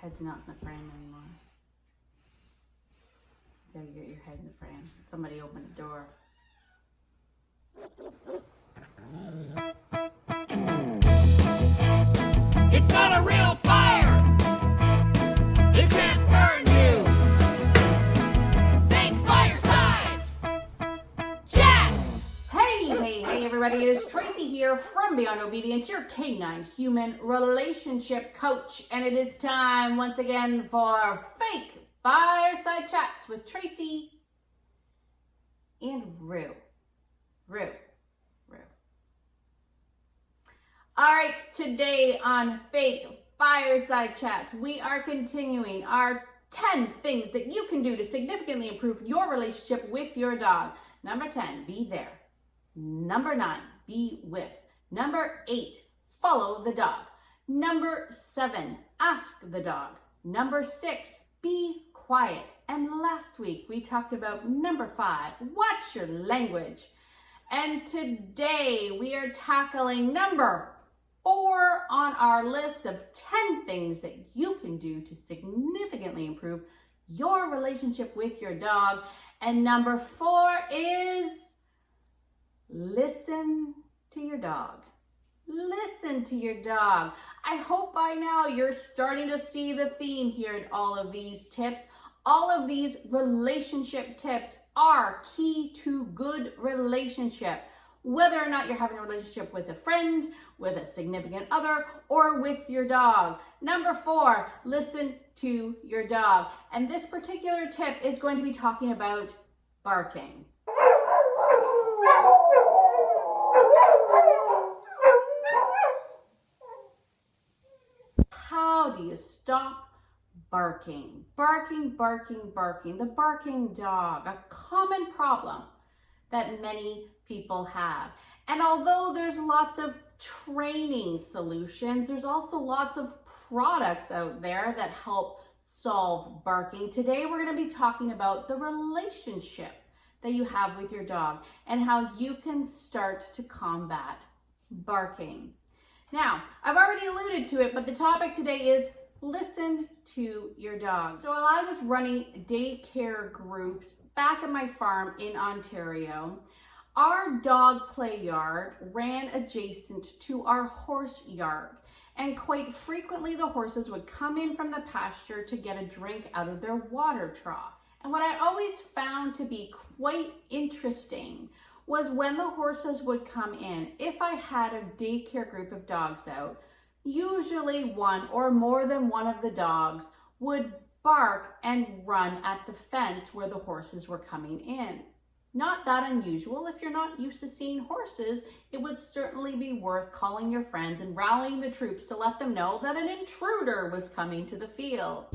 head's not in the frame anymore. You gotta get your head in the frame. Somebody opened the door. It's not a real fire. It can't burn you. Fake fireside chat. Hey everybody, it is Tracy here from Beyond Obedience, your canine human relationship coach. And it is time once again for Fake Fireside Chats with Tracy and Rue. All right, today on Fake Fireside Chats, we are continuing our 10 things that you can do to significantly improve your relationship with your dog. Number 10, be there. Number 9, be with. Number 8, follow the dog. Number 7, ask the dog. Number 6, be quiet. And last week we talked about number 5, watch your language. And today we are tackling number 4 on our list of 10 things that you can do to significantly improve your relationship with your dog. And number 4 is listen to your dog. Listen to your dog. I hope by now you're starting to see the theme here in all of these tips. All of these relationship tips are key to good relationship. Whether or not you're having a relationship with a friend, with a significant other, or with your dog. Number 4, listen to your dog. And this particular tip is going to be talking about barking. How do you stop barking? Barking. The barking dog, a common problem that many people have. And although there's lots of training solutions, there's also lots of products out there that help solve barking. Today, we're going to be talking about the relationship that you have with your dog and how you can start to combat barking. Now, I've already alluded to it, but the topic today is listen to your dog. So while I was running daycare groups back at my farm in Ontario, our dog play yard ran adjacent to our horse yard. And quite frequently the horses would come in from the pasture to get a drink out of their water trough. And what I always found to be quite interesting was when the horses would come in, if I had a daycare group of dogs out, usually one or more than one of the dogs would bark and run at the fence where the horses were coming in. Not that unusual. If you're not used to seeing horses, it would certainly be worth calling your friends and rallying the troops to let them know that an intruder was coming to the field.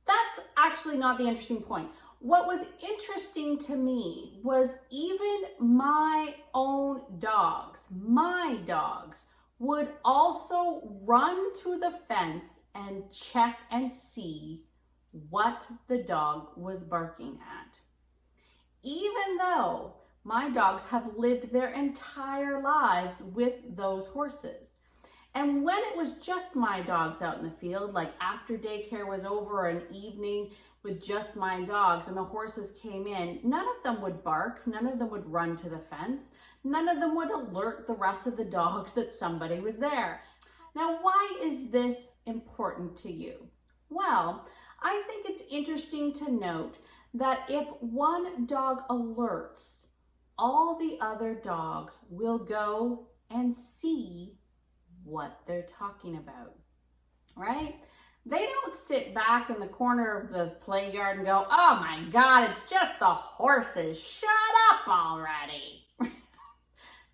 That's actually not the interesting point. What was interesting to me was even my own dogs, my dogs, would also run to the fence and check and see what the dog was barking at. Even though my dogs have lived their entire lives with those horses. And when it was just my dogs out in the field, like after daycare was over, an evening with just my dogs and the horses came in, none of them would bark, none of them would run to the fence, none of them would alert the rest of the dogs that somebody was there. Now, why is this important to you? Well, I think it's interesting to note that if one dog alerts, all the other dogs will go and see what they're talking about, right? They don't sit back in the corner of the play yard and go, oh my God, it's just the horses. Shut up already.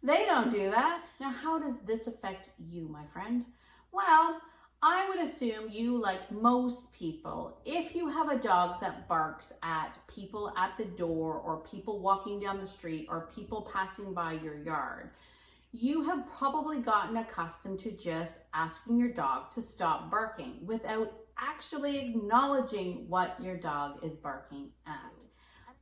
They don't do that. Now, how does this affect you, my friend? Well, I would assume you, like most people, if you have a dog that barks at people at the door or people walking down the street or people passing by your yard, you have probably gotten accustomed to just asking your dog to stop barking without actually acknowledging what your dog is barking at.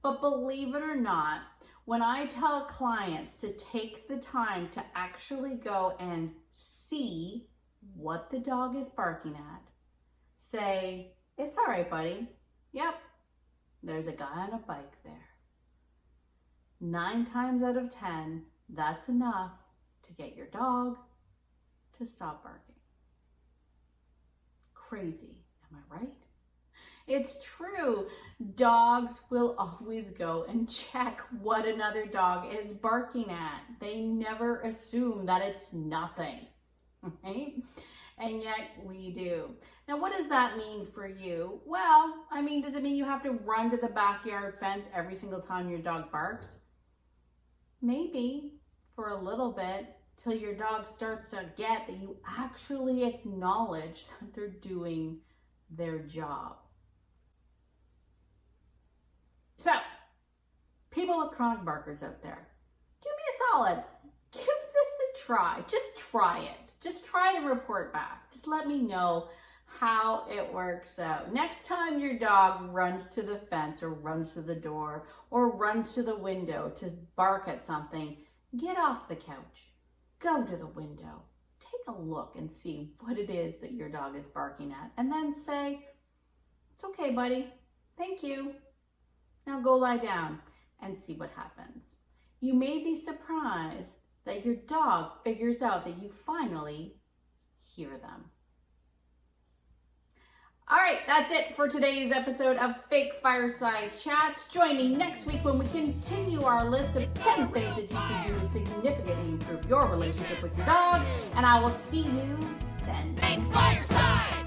But believe it or not, when I tell clients to take the time to actually go and see what the dog is barking at. Say, "It's all right, buddy. Yep, there's a guy on a bike there." 9 times out of 10, that's enough to get your dog to stop barking. Crazy, am I right? It's true. Dogs will always go and check what another dog is barking at. They never assume that it's nothing, right? And yet we do. Now, what does that mean for you? Well, I mean, does it mean you have to run to the backyard fence every single time your dog barks? Maybe for a little bit, till your dog starts to get that you actually acknowledge that they're doing their job. So, people with chronic barkers out there, do me a solid. Give this a try. Just try it. Just try to report back. Just let me know how it works out. Next time your dog runs to the fence or runs to the door or runs to the window to bark at something, get off the couch. Go to the window. Take a look and see what it is that your dog is barking at. And then say, "It's okay, buddy. Thank you. Now go lie down," and see what happens. You may be surprised that your dog figures out that you finally hear them. All right, that's it for today's episode of Fake Fireside Chats. Join me next week when we continue our list of 10 things that you can do to significantly improve your relationship with your dog, and I will see you then. Fake Fireside!